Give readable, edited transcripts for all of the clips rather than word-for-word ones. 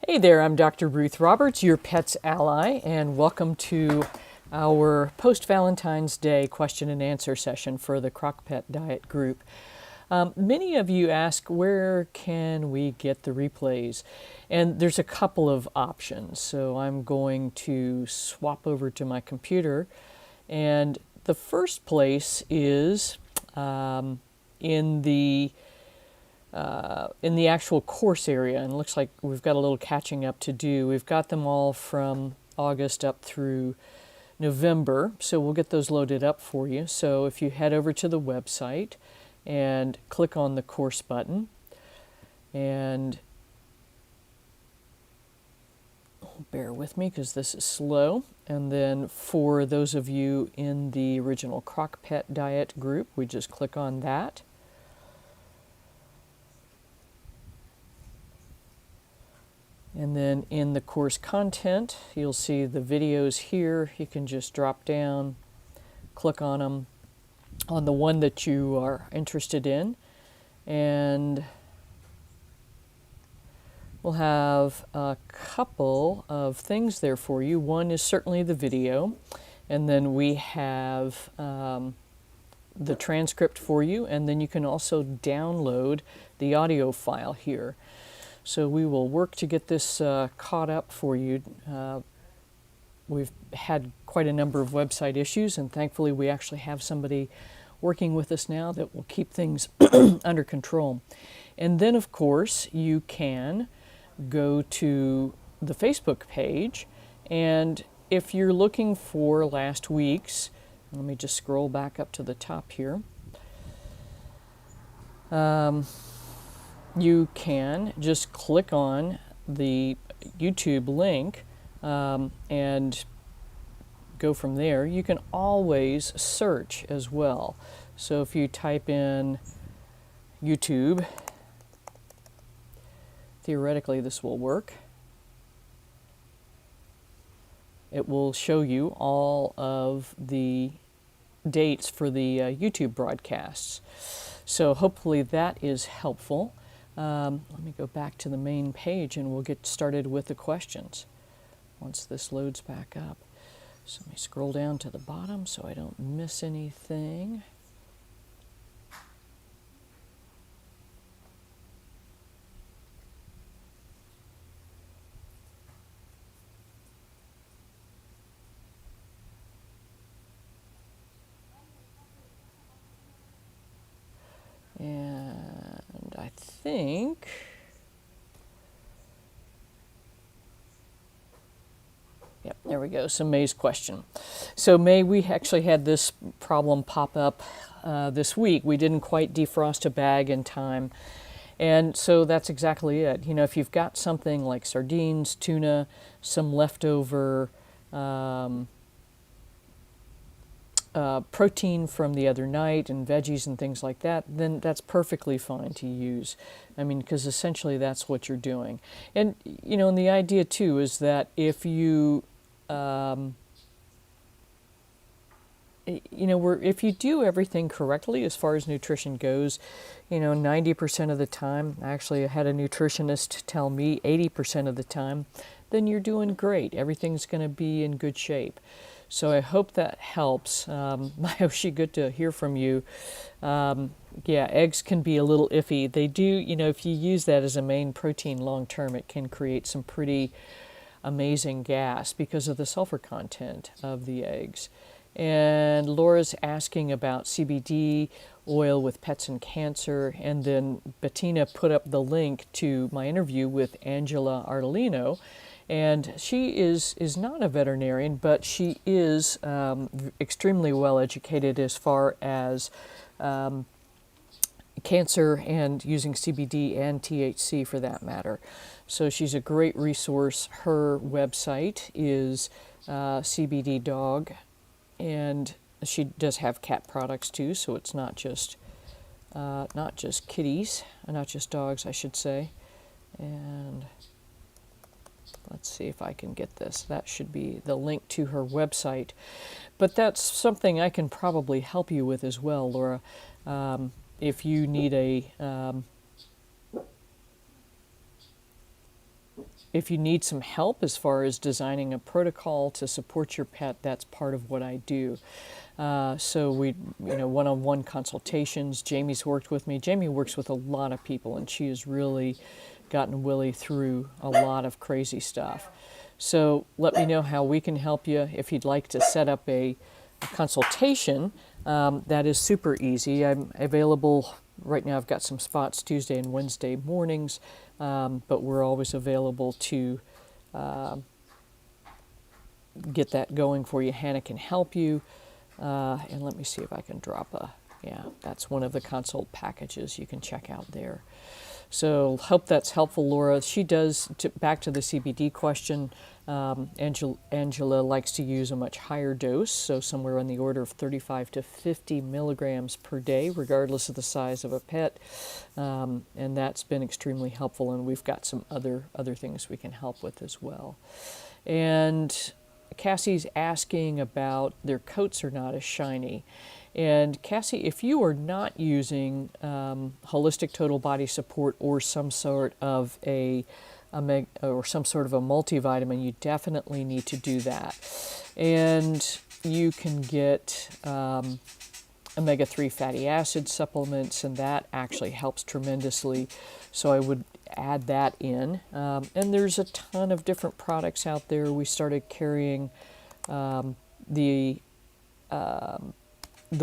Hey there, I'm Dr. Ruth Roberts, your pet's ally, and welcome to our post-Valentine's Day question and answer session for the Crock-Pet Diet group. Many of you ask, where can we get the replays? And there's a couple of options. So I'm going to swap over to my computer. And the first place is in the actual course area, and it looks like we've got a little catching up to do. We've got them all from August up through November, so we'll get those loaded up for you. So if you head over to the website and click on the course button, and bear with me because this is slow. And then for those of you in the original Crock-Pet Diet group, we just click on that. And then in the course content, you'll see the videos here. You can just drop down, click on them, on the one that you are interested in, and we'll have a couple of things there for you. One is certainly the video, and then we have the transcript for you, and then you can also download the audio file here. So we will work to get this caught up for you. We've had quite a number of website issues, and thankfully we actually have somebody working with us now that will keep things under control. And then, of course, you can go to the Facebook page, and if you're looking for last week's, let me just scroll back up to the top here. You can just click on the YouTube link and go from there. You can always search as well. So if you type in YouTube, theoretically this will work. It will show you all of the dates for the YouTube broadcasts. So hopefully that is helpful. Let me go back to the main page and we'll get started with the questions once this loads back up. So let me scroll down to the bottom so I don't miss anything. And I think yep, there we go. So May's question. So May, we actually had this problem pop up this week. We didn't quite defrost a bag in time. And so that's exactly it. You know, if you've got something like sardines, tuna, some leftover protein from the other night and veggies and things like that, then that's perfectly fine to use. I mean, because essentially that's what you're doing. And, you know, and the idea too is that if you, if you do everything correctly as far as nutrition goes, 90% of the time, actually I had a nutritionist tell me 80% of the time, then you're doing great. Everything's going to be in good shape. So I hope that helps. Mayoshi, good to hear from you. Yeah, eggs can be a little iffy. They do, if you use that as a main protein long term, it can create some pretty amazing gas because of the sulfur content of the eggs. And Laura's asking about CBD oil with pets and cancer. And then Bettina put up the link to my interview with Angela Ardolino. And she is not a veterinarian, but she is extremely well educated as far as cancer and using CBD and THC for that matter. So she's a great resource. Her website is CBD Dog, and she does have cat products too. So it's not just kitties, not just dogs, I should say. And let's see if I can get this. That should be the link to her website. But that's something I can probably help you with as well, Laura. If you need a if you need some help as far as designing a protocol to support your pet, that's part of what I do. So we, one-on-one consultations. Jamie's worked with me. Jamie works with a lot of people, and she has really gotten Willie through a lot of crazy stuff. So let me know how we can help you. If you'd like to set up a consultation, that is super easy. I'm available right now. I've got some spots Tuesday and Wednesday mornings, but we're always available to get that going for you. Hannah can help you. And let me see if I can drop that's one of the consult packages you can check out there. So hope that's helpful, Laura. She does, back to the CBD question, Angela likes to use a much higher dose, so somewhere on the order of 35 to 50 milligrams per day, regardless of the size of a pet. And that's been extremely helpful, and we've got some other things we can help with as well. And Cassie's asking about their coats are not as shiny. And Cassie, if you are not using holistic total body support or some sort of a multivitamin, you definitely need to do that. And you can get omega-3 fatty acid supplements, and that actually helps tremendously. So I would add that in. And there's a ton of different products out there. We started carrying the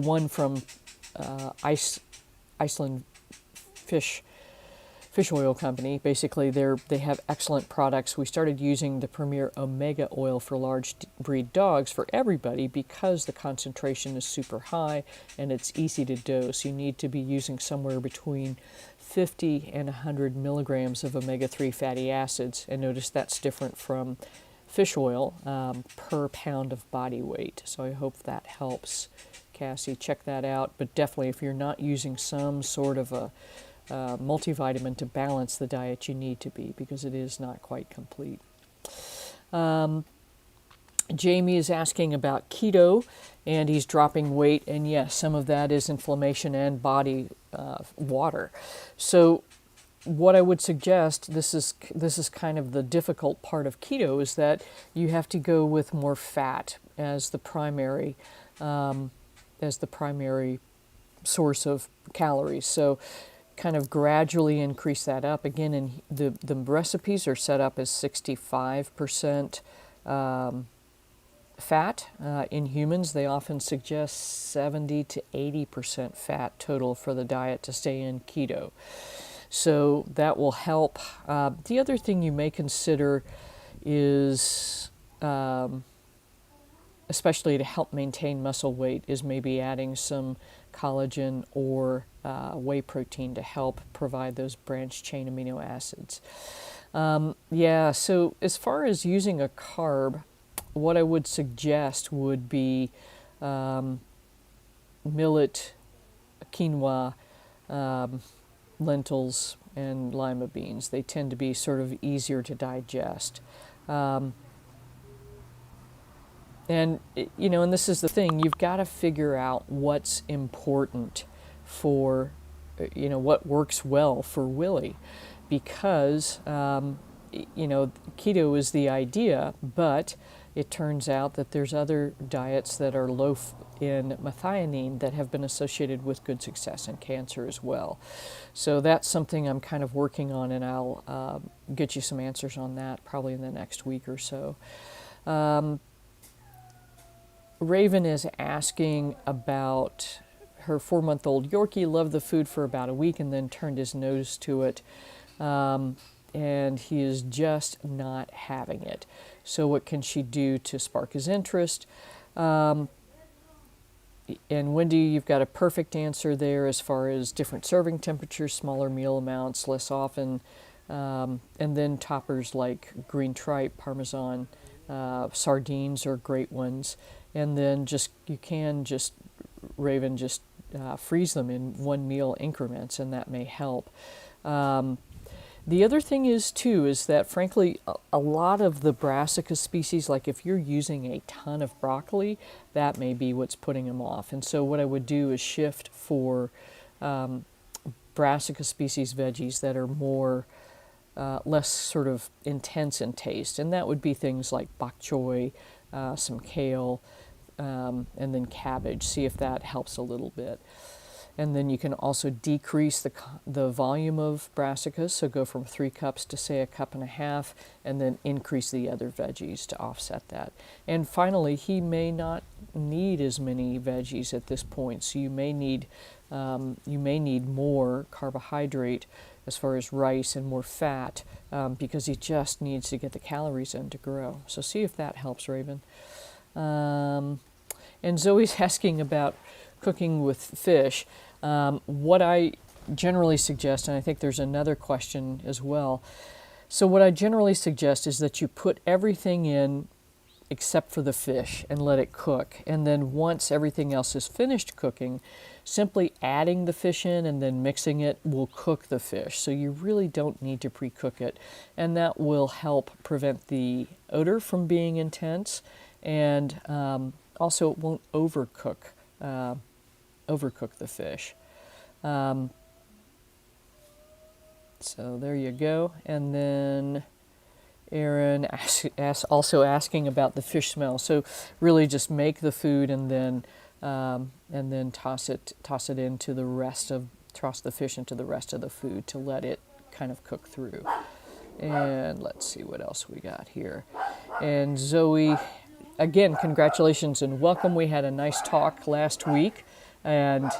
one from Iceland fish oil company. Basically, they have excellent products. We started using the Premier Omega oil for large breed dogs for everybody because the concentration is super high and it's easy to dose. You need to be using somewhere between 50 and 100 milligrams of omega-3 fatty acids, and notice that's different from fish oil per pound of body weight. So I hope that helps, Cassie. Check that out. But definitely, if you're not using some sort of a multivitamin to balance the diet, you need to be, because it is not quite complete. Jamie is asking about keto, and he's dropping weight, and yes, some of that is inflammation and body water. So what I would suggest, this is kind of the difficult part of keto, is that you have to go with more fat as the primary source of calories. So kind of gradually increase that up. Again, and the recipes are set up as 65% fat. In humans, they often suggest 70 to 80% fat total for the diet to stay in keto. So that will help. The other thing you may consider is, especially to help maintain muscle weight, is maybe adding some collagen or whey protein to help provide those branched chain amino acids. So as far as using a carb, what I would suggest would be millet, quinoa, lentils, and lima beans. They tend to be sort of easier to digest. And this is the thing, you've got to figure out what's important for, what works well for Willie, because, keto is the idea, but it turns out that there's other diets that are low in methionine that have been associated with good success in cancer as well. So that's something I'm kind of working on, and I'll get you some answers on that probably in the next week or so. Raven is asking about her 4-month-old Yorkie. Loved the food for about a week and then turned his nose to it, and he is just not having it. So what can she do to spark his interest? And Wendy, you've got a perfect answer there as far as different serving temperatures, smaller meal amounts, less often, and then toppers like green tripe, Parmesan, sardines are great ones. And then Raven, freeze them in one meal increments, and that may help. The other thing is that frankly, a lot of the brassica species, like if you're using a ton of broccoli, that may be what's putting them off. And so what I would do is shift for brassica species veggies that are more less sort of intense in taste, and that would be things like bok choy, some kale, and then cabbage. See if that helps a little bit. And then you can also decrease the volume of brassicas, so go from 3 cups to say 1.5 cups, and then increase the other veggies to offset that. And finally, he may not need as many veggies at this point, so you may need more carbohydrate as far as rice and more fat, because he just needs to get the calories in to grow. So see if that helps, Raven. And Zoe's asking about cooking with fish. What I generally suggest, and I think there's another question as well, so what I generally suggest is that you put everything in except for the fish and let it cook. And then once everything else is finished cooking, simply adding the fish in and then mixing it will cook the fish. So you really don't need to pre-cook it. And that will help prevent the odor from being intense, and also it won't overcook the fish. So there you go. And then Aaron also asking about the fish smell. So really just make the food and then toss the fish into the rest of the food to let it kind of cook through. And let's see what else we got here. And Zoe, again, congratulations and welcome. We had a nice talk last week, and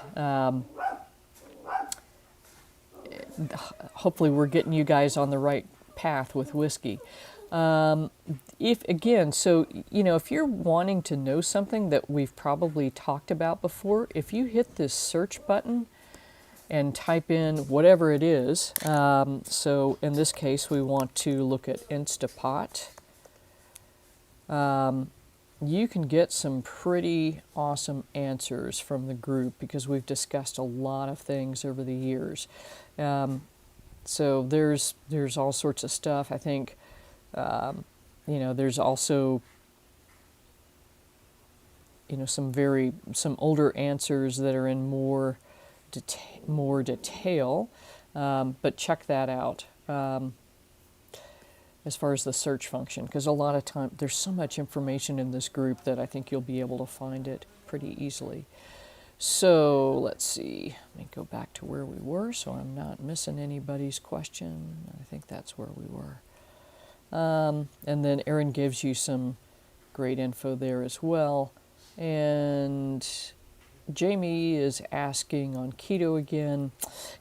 hopefully we're getting you guys on the right path with whiskey. If you're wanting to know something that we've probably talked about before, if you hit this search button and type in whatever it is, so in this case we want to look at Instapot, you can get some pretty awesome answers from the group because we've discussed a lot of things over the years. So there's all sorts of stuff. I think, there's also, some older answers that are in more detail, but check that out as far as the search function, because a lot of time there's so much information in this group that I think you'll be able to find it pretty easily. So let's see, let me go back to where we were so I'm not missing anybody's question. I think that's where we were. And then Erin gives you some great info there as well. And Jamie is asking on keto again.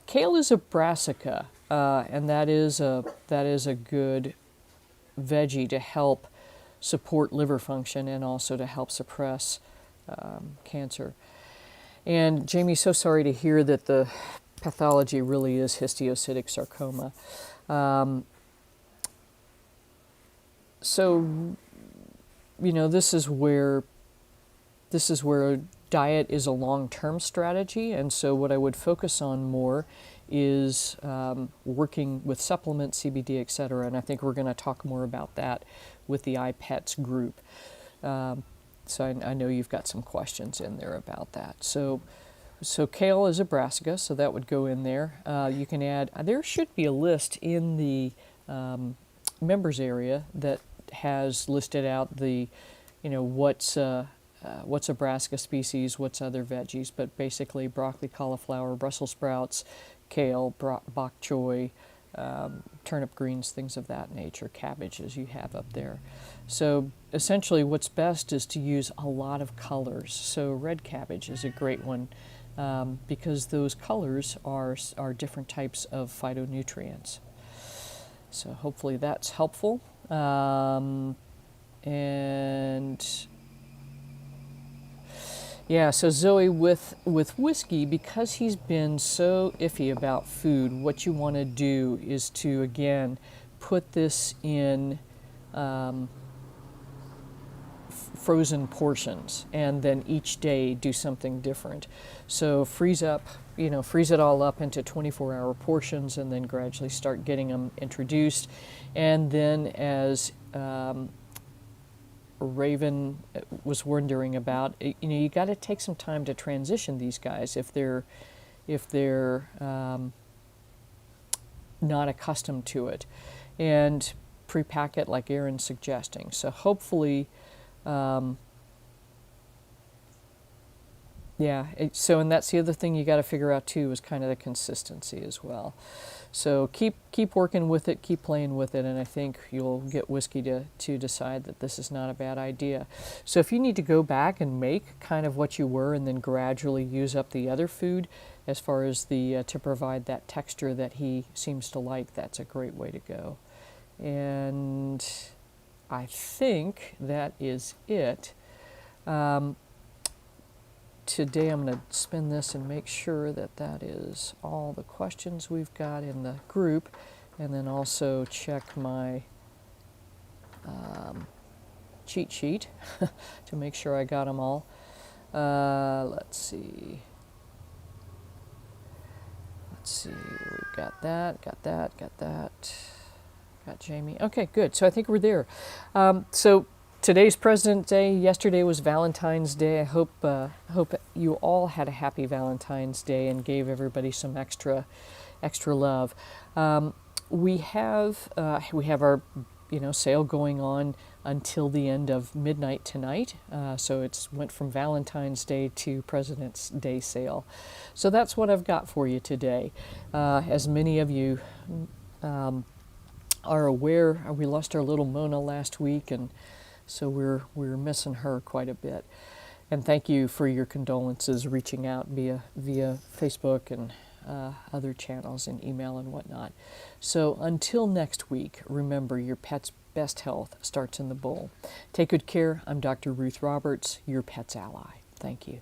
Kale is a brassica, and that is a good veggie to help support liver function and also to help suppress cancer. And Jamie, so sorry to hear that the pathology really is histiocytic sarcoma. This is where diet is a long-term strategy, and so what I would focus on more is working with supplements, CBD, etc. And I think we're going to talk more about that with the iPets group. So I know you've got some questions in there about that. So kale is a brassica, so that would go in there. You can add, there should be a list in the members area that has listed out the, what's a brassica species, what's other veggies, but basically broccoli, cauliflower, Brussels sprouts, kale, bok choy, turnip greens, things of that nature, cabbages you have up there. So essentially what's best is to use a lot of colors. So red cabbage is a great one because those colors are different types of phytonutrients. So hopefully that's helpful. So Zoe, with whiskey, because he's been so iffy about food, what you want to do is to, again, put this in frozen portions, and then each day do something different. So freeze it all up into 24-hour portions, and then gradually start getting them introduced. And then as Raven was wondering about, you got to take some time to transition these guys if they're not accustomed to it, and pre-pack it like Erin's suggesting. So hopefully, and that's the other thing you got to figure out too, is kind of the consistency as well. So keep working with it, keep playing with it, and I think you'll get whiskey to decide that this is not a bad idea. So if you need to go back and make kind of what you were and then gradually use up the other food as far as the to provide that texture that he seems to like, that's a great way to go. And I think that is it. Today I'm going to spin this and make sure that that is all the questions we've got in the group, and then also check my cheat sheet to make sure I got them all. Let's see. We've got that, got Jamie. Okay, good. So I think we're there. So today's President's Day. Yesterday was Valentine's Day. I hope you all had a happy Valentine's Day and gave everybody some extra love. We have our sale going on until the end of midnight tonight. So it's went from Valentine's Day to President's Day sale. So that's what I've got for you today. As many of you are aware, we lost our little Mona last week, and so we're missing her quite a bit. And thank you for your condolences, reaching out via Facebook and other channels and email and whatnot. So until next week, remember, your pet's best health starts in the bowl. Take good care. I'm Dr. Ruth Roberts, your pet's ally. Thank you.